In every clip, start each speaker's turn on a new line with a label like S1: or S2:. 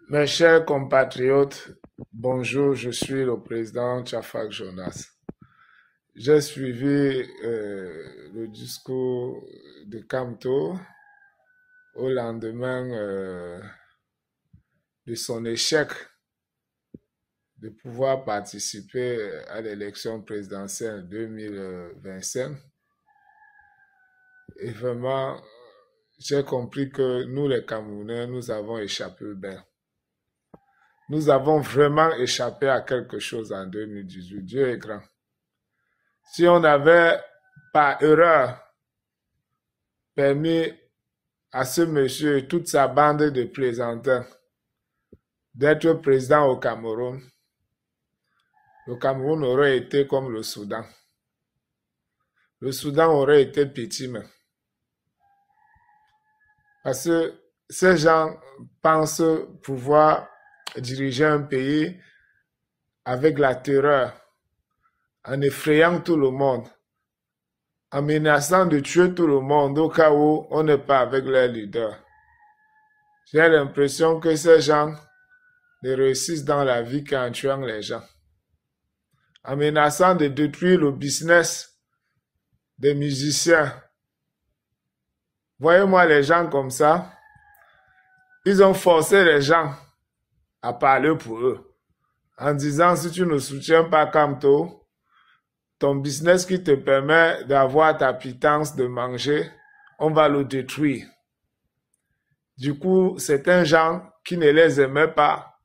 S1: Mes chers compatriotes, bonjour, je suis le président Tchafak Jonas. J'ai suivi le discours de Kamto au lendemain de son échec de pouvoir participer à l'élection présidentielle 2025. Et vraiment, j'ai compris que nous les Camerounais, nous avons échappé bien. Nous avons vraiment échappé à quelque chose en 2018. Dieu est grand. Si on avait, par erreur, permis à ce monsieur et toute sa bande de plaisantins d'être président au Cameroun, le Cameroun aurait été comme le Soudan. Le Soudan aurait été petit même. Parce que ces gens pensent pouvoir diriger un pays avec la terreur, en effrayant tout le monde, en menaçant de tuer tout le monde au cas où on n'est pas avec leur leader. J'ai l'impression que ces gens ne réussissent dans la vie qu'en tuant les gens, en menaçant de détruire le business des musiciens. Voyez-moi les gens comme ça, ils ont forcé les gens à parler pour eux, en disant si tu ne soutiens pas Kamto, ton business qui te permet d'avoir ta pitance de manger, on va le détruire. Du coup, certains gens qui ne les aimaient pas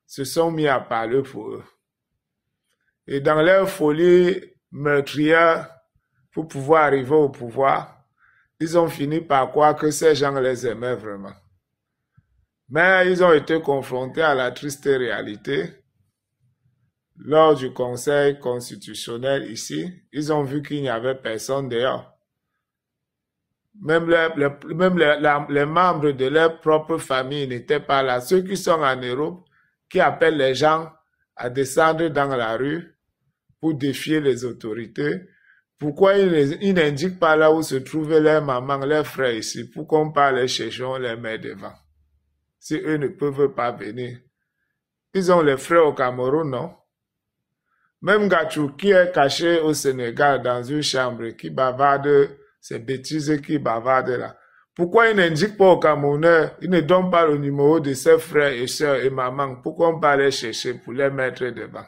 S1: se sont mis à parler pour eux. Et dans leur folie meurtrière pour pouvoir arriver au pouvoir, ils ont fini par croire que ces gens les aimaient vraiment. Mais ils ont été confrontés à la triste réalité. Lors du Conseil constitutionnel ici, ils ont vu qu'il n'y avait personne dehors. Même les membres de leur propre famille n'étaient pas là. Ceux qui sont en Europe, qui appellent les gens à descendre dans la rue pour défier les autorités, pourquoi ils n'indiquent pas là où se trouvaient leurs mamans, leurs frères ici, pour qu'on parle les cherchons, les met devant. Si eux ne peuvent pas venir. Ils ont les frères au Cameroun, non? Même Gachou qui est caché au Sénégal dans une chambre, qui bavarde ces bêtises qui bavardent là. Pourquoi ils n'indiquent pas aux Camerounais, ils ne donnent pas le numéro de ses frères et sœurs et mamans, pourquoi on va les chercher pour les mettre devant?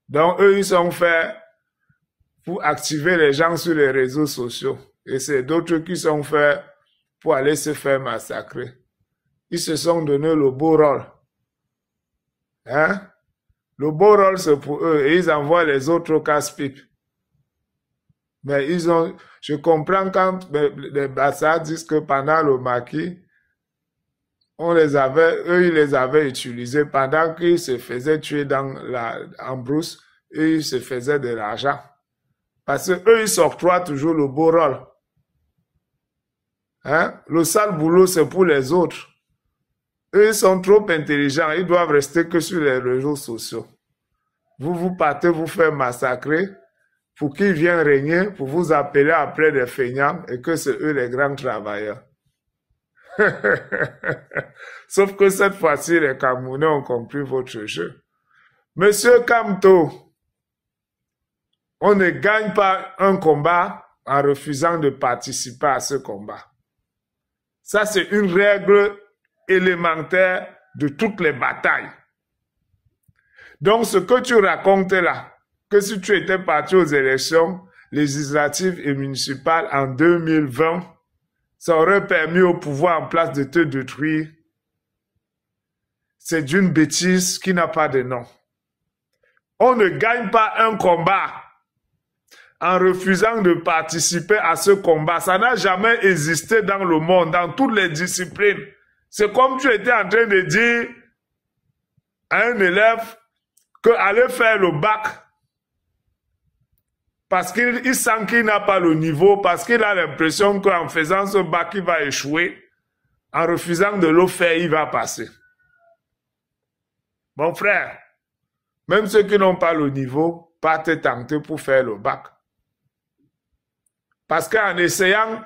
S1: Donc eux, ils sont faits pour activer les gens sur les réseaux sociaux. Et c'est d'autres qui sont faits pour aller se faire massacrer. Ils se sont donné le beau rôle. Hein? Le beau rôle, c'est pour eux. Et ils envoient les autres au casse-pipe. Mais ils ont... Je comprends quand les Bassas disent que pendant le maquis, eux, ils les avaient utilisés pendant qu'ils se faisaient tuer en brousse, et ils se faisaient de l'argent. Parce que eux, ils s'octroient toujours le beau rôle. Hein? Le sale boulot, c'est pour les autres. Eux, ils sont trop intelligents. Ils doivent rester que sur les réseaux sociaux. Vous partez vous faire massacrer pour qu'ils viennent régner, pour vous appeler après des feignants et que c'est eux les grands travailleurs. Sauf que cette fois-ci, les Camerounais ont compris votre jeu. Monsieur Kamto, on ne gagne pas un combat en refusant de participer à ce combat. Ça, c'est une règle élémentaire de toutes les batailles. Donc, ce que tu racontes là, que si tu étais parti aux élections législatives et municipales en 2020, ça aurait permis au pouvoir en place de te détruire. C'est d'une bêtise qui n'a pas de nom. On ne gagne pas un combat en refusant de participer à ce combat. Ça n'a jamais existé dans le monde, dans toutes les disciplines. C'est comme tu étais en train de dire à un élève qu'aller faire le bac parce qu'il sent qu'il n'a pas le niveau, parce qu'il a l'impression qu'en faisant ce bac, il va échouer. En refusant de le faire, il va passer. Mon frère, même ceux qui n'ont pas le niveau, pas te tenter pour faire le bac. Parce qu'en essayant,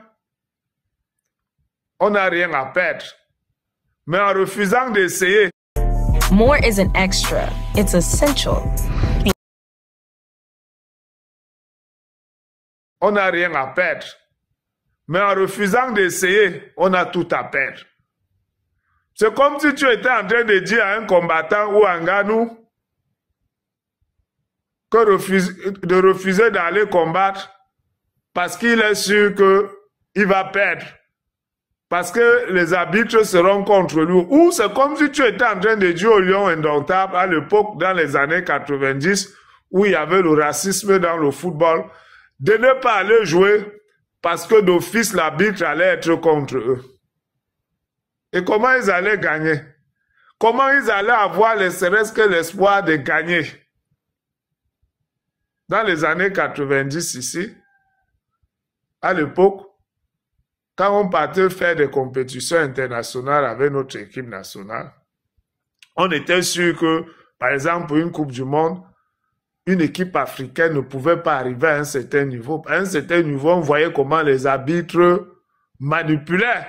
S1: on n'a rien à perdre. Mais en refusant d'essayer,
S2: More isn't extra, it's essential.
S1: On n'a rien à perdre. Mais en refusant d'essayer, on a tout à perdre. C'est comme si tu étais en train de dire à un combattant ou à un Nganou de refuser d'aller combattre parce qu'il est sûr qu'il va perdre. Parce que les arbitres seront contre lui. Ou c'est comme si tu étais en train de dire au lion indomptable à l'époque, dans les années 90, où il y avait le racisme dans le football, de ne pas aller jouer parce que d'office l'arbitre allait être contre eux. Et comment ils allaient gagner? Comment ils allaient avoir ne serait-ce que l'espoir de gagner? Dans les années 90 ici, à l'époque, quand on partait faire des compétitions internationales avec notre équipe nationale, on était sûr que, par exemple, pour une Coupe du Monde, une équipe africaine ne pouvait pas arriver à un certain niveau. À un certain niveau, on voyait comment les arbitres manipulaient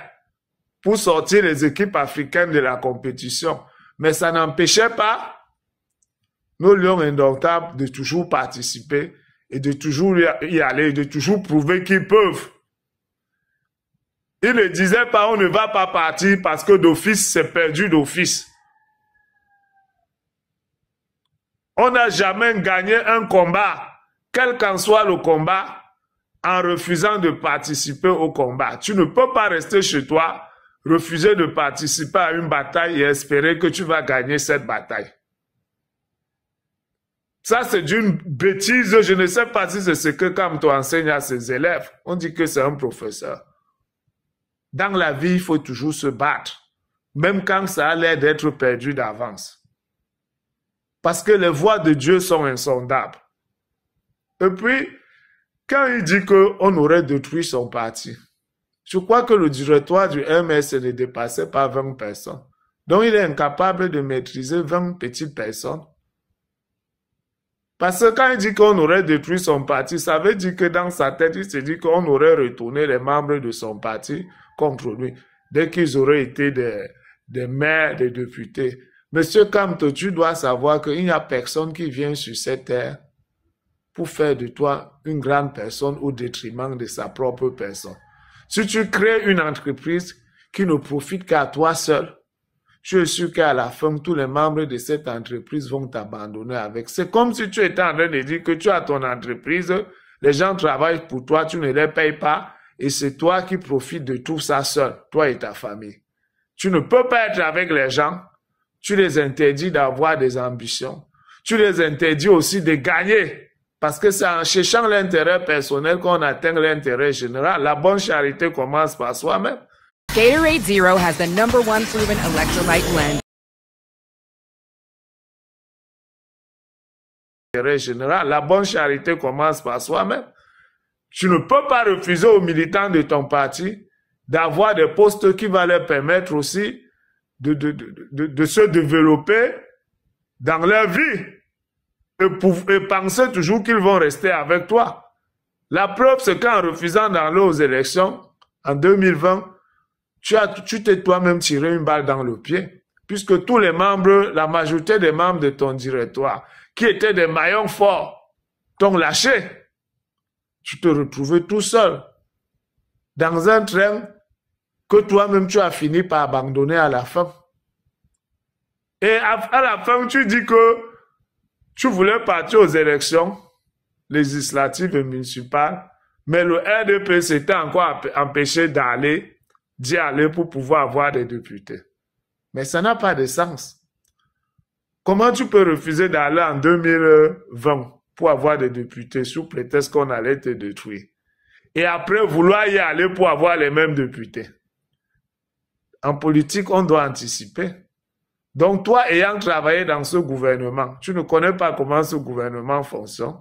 S1: pour sortir les équipes africaines de la compétition. Mais ça n'empêchait pas nos lions indomptables de toujours participer et de toujours y aller, de toujours prouver qu'ils peuvent. Ils ne disaient pas on ne va pas partir parce que d'office c'est perdu d'office. On n'a jamais gagné un combat, quel qu'en soit le combat, en refusant de participer au combat. Tu ne peux pas rester chez toi, refuser de participer à une bataille et espérer que tu vas gagner cette bataille. Ça, c'est d'une bêtise. Je ne sais pas si c'est ce que Kamto enseigne à ses élèves. On dit que c'est un professeur. Dans la vie, il faut toujours se battre, même quand ça a l'air d'être perdu d'avance. Parce que les voies de Dieu sont insondables. Et puis, quand il dit qu'on aurait détruit son parti, je crois que le directoire du MS ne dépassait pas 20 personnes. Donc, il est incapable de maîtriser 20 petites personnes. Parce que quand il dit qu'on aurait détruit son parti, ça veut dire que dans sa tête, il se dit qu'on aurait retourné les membres de son parti contre lui, dès qu'ils auraient été des maires, des députés. Monsieur Kamto, tu dois savoir qu'il n'y a personne qui vient sur cette terre pour faire de toi une grande personne au détriment de sa propre personne. Si tu crées une entreprise qui ne profite qu'à toi seul, je suis sûr qu'à la fin, tous les membres de cette entreprise vont t'abandonner avec. C'est comme si tu étais en train de dire que tu as ton entreprise, les gens travaillent pour toi, tu ne les payes pas, et c'est toi qui profites de tout ça seul, toi et ta famille. Tu ne peux pas être avec les gens, tu les interdis d'avoir des ambitions, tu les interdis aussi de gagner, parce que c'est en cherchant l'intérêt personnel qu'on atteint l'intérêt général. La bonne charité commence par soi-même.
S3: Gatorade Zero has the #1 proven electrolyte blend.
S1: Général, la bonne charité commence par soi-même. Tu ne peux pas refuser aux militants de ton parti d'avoir des postes qui vont leur permettre aussi de se développer dans leur vie et penser toujours qu'ils vont rester avec toi. La preuve, c'est qu'en refusant d'aller aux élections en 2020, tu t'es toi-même tiré une balle dans le pied, puisque tous les membres, la majorité des membres de ton directoire, qui étaient des maillons forts, t'ont lâché. Tu te retrouvais tout seul, dans un train que toi-même tu as fini par abandonner à la fin. Et à la fin, tu dis que tu voulais partir aux élections législatives et municipales, mais le RDP s'était encore empêché d'y aller pour pouvoir avoir des députés. Mais ça n'a pas de sens. Comment tu peux refuser d'aller en 2020 pour avoir des députés sous prétexte qu'on allait te détruire? Et après, vouloir y aller pour avoir les mêmes députés. En politique, on doit anticiper. Donc toi, ayant travaillé dans ce gouvernement, tu ne connais pas comment ce gouvernement fonctionne.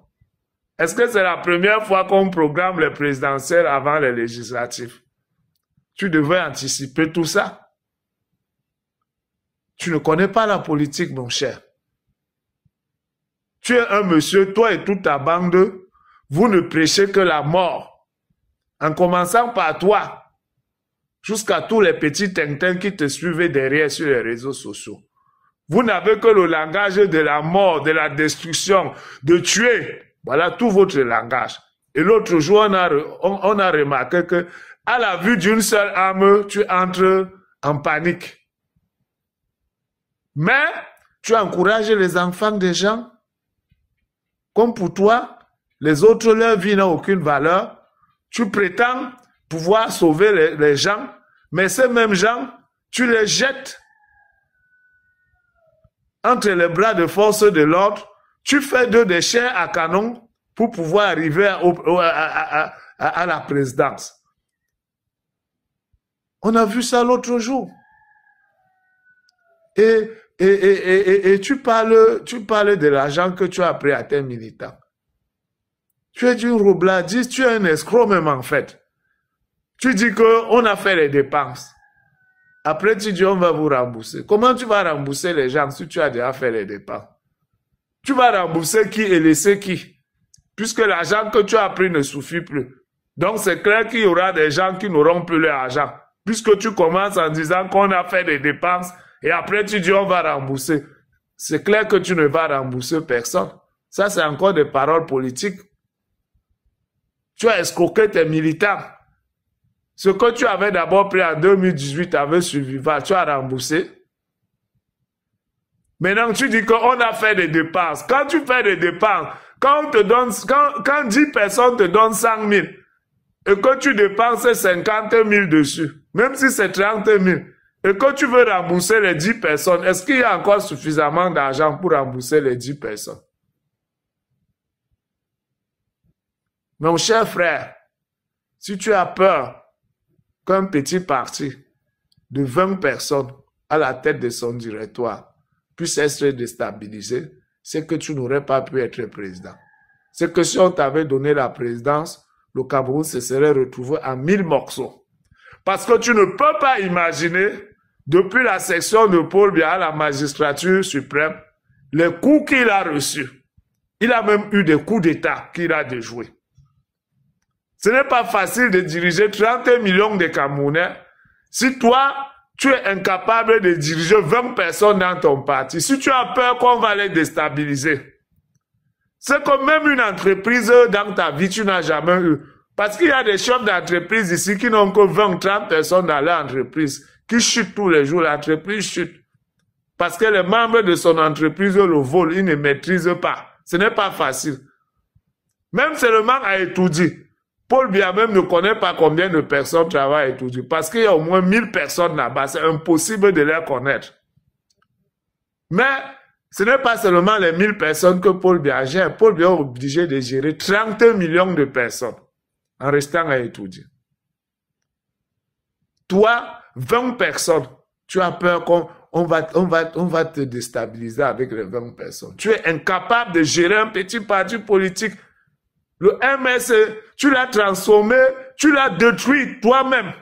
S1: Est-ce que c'est la première fois qu'on programme les présidentielles avant les législatives? Tu devais anticiper tout ça. Tu ne connais pas la politique, mon cher. Tu es un monsieur, toi et toute ta bande, vous ne prêchez que la mort. En commençant par toi, jusqu'à tous les petits tintins qui te suivaient derrière sur les réseaux sociaux. Vous n'avez que le langage de la mort, de la destruction, de tuer. Voilà tout votre langage. Et l'autre jour, on a remarqué que à la vue d'une seule arme, tu entres en panique. Mais tu encourages les enfants des gens. Comme pour toi, les autres, leur vie n'a aucune valeur. Tu prétends pouvoir sauver les gens, mais ces mêmes gens, tu les jettes entre les bras de force de l'ordre. Tu fais d'eux des chiens à canon pour pouvoir arriver à la présidence. On a vu ça l'autre jour. Et tu parles de l'argent que tu as pris à tes militants. Tu es d'une roubladiste, tu es un escroc même en fait. Tu dis qu'on a fait les dépenses. Après tu dis on va vous rembourser. Comment tu vas rembourser les gens si tu as déjà fait les dépenses? Tu vas rembourser qui et laisser qui? Puisque l'argent que tu as pris ne suffit plus. Donc c'est clair qu'il y aura des gens qui n'auront plus leur argent. Puisque tu commences en disant qu'on a fait des dépenses et après tu dis on va rembourser. C'est clair que tu ne vas rembourser personne. Ça c'est encore des paroles politiques. Tu as escroqué tes militants. Ce que tu avais d'abord pris en 2018 avec Survival, tu as remboursé. Maintenant, tu dis qu'on a fait des dépenses. Quand tu fais des dépenses, quand 10 personnes te donnent 100 000 et que tu dépenses 50 000 dessus, même si c'est 30 000, et que tu veux rembourser les 10 personnes, est-ce qu'il y a encore suffisamment d'argent pour rembourser les 10 personnes? Mon cher frère, si tu as peur qu'un petit parti de 20 personnes à la tête de son directoire puisse être déstabilisé, c'est que tu n'aurais pas pu être président. C'est que si on t'avait donné la présidence, le Cameroun se serait retrouvé en 1000 morceaux. Parce que tu ne peux pas imaginer, depuis la section de Paul Biya à la magistrature suprême, les coups qu'il a reçus. Il a même eu des coups d'État qu'il a déjoués. Ce n'est pas facile de diriger 30 millions de Camerounais si toi, tu es incapable de diriger 20 personnes dans ton parti. Si tu as peur qu'on va les déstabiliser. C'est comme même une entreprise dans ta vie, tu n'as jamais eu. Parce qu'il y a des chefs d'entreprise ici qui n'ont que 20, 30 personnes dans leur entreprise, qui chutent tous les jours, l'entreprise chute. Parce que les membres de son entreprise le volent, ils ne maîtrisent pas. Ce n'est pas facile. Même seulement à étudier. Paul Biya même ne connaît pas combien de personnes travaillent à étudier. Parce qu'il y a au moins 1000 personnes là-bas. C'est impossible de les connaître. Mais ce n'est pas seulement les 1000 personnes que Paul Biya gère. Paul Biya est obligé de gérer 30 millions de personnes en restant à étudier. Toi, 20 personnes, tu as peur qu'on va te déstabiliser avec les 20 personnes. Tu es incapable de gérer un petit parti politique. Le MS, tu l'as transformé, tu l'as détruit toi-même.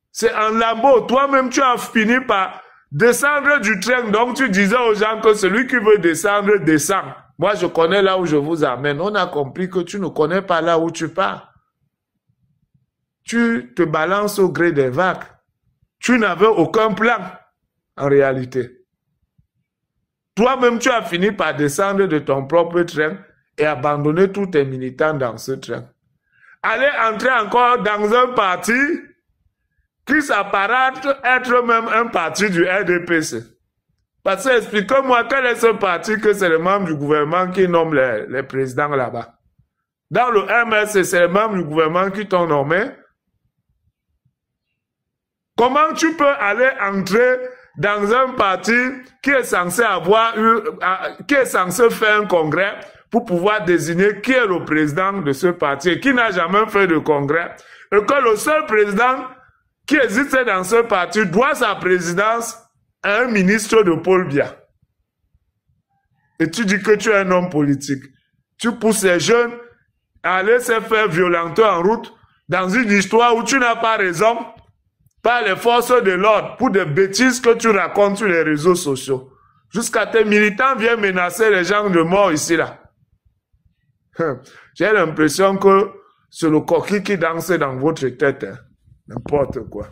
S1: C'est en lambeaux. Toi-même, tu as fini par descendre du train. Donc, tu disais aux gens que celui qui veut descendre, descend. Moi, je connais là où je vous amène. On a compris que tu ne connais pas là où tu pars. Tu te balances au gré des vagues. Tu n'avais aucun plan, en réalité. Toi-même, tu as fini par descendre de ton propre train et abandonner tous tes militants dans ce train. Aller entrer encore dans un parti qui s'apparente être même un parti du RDPC. Parce que expliquez-moi quel est ce parti que c'est les membres du gouvernement qui nomment les présidents là-bas. Dans le MS, c'est les membres du gouvernement qui t'ont nommé. Comment tu peux aller entrer dans un parti qui est censé faire un congrès pour pouvoir désigner qui est le président de ce parti et qui n'a jamais fait de congrès, et que le seul président qui existe dans ce parti doit sa présidence à un ministre de Paul Biya. Et tu dis que tu es un homme politique. Tu pousses les jeunes à aller se faire violenter en route dans une histoire où tu n'as pas raison par les forces de l'ordre pour des bêtises que tu racontes sur les réseaux sociaux. Jusqu'à tes militants viennent menacer les gens de mort ici là. J'ai l'impression que c'est le coquille qui danse dans votre tête. Hein. N'importe quoi.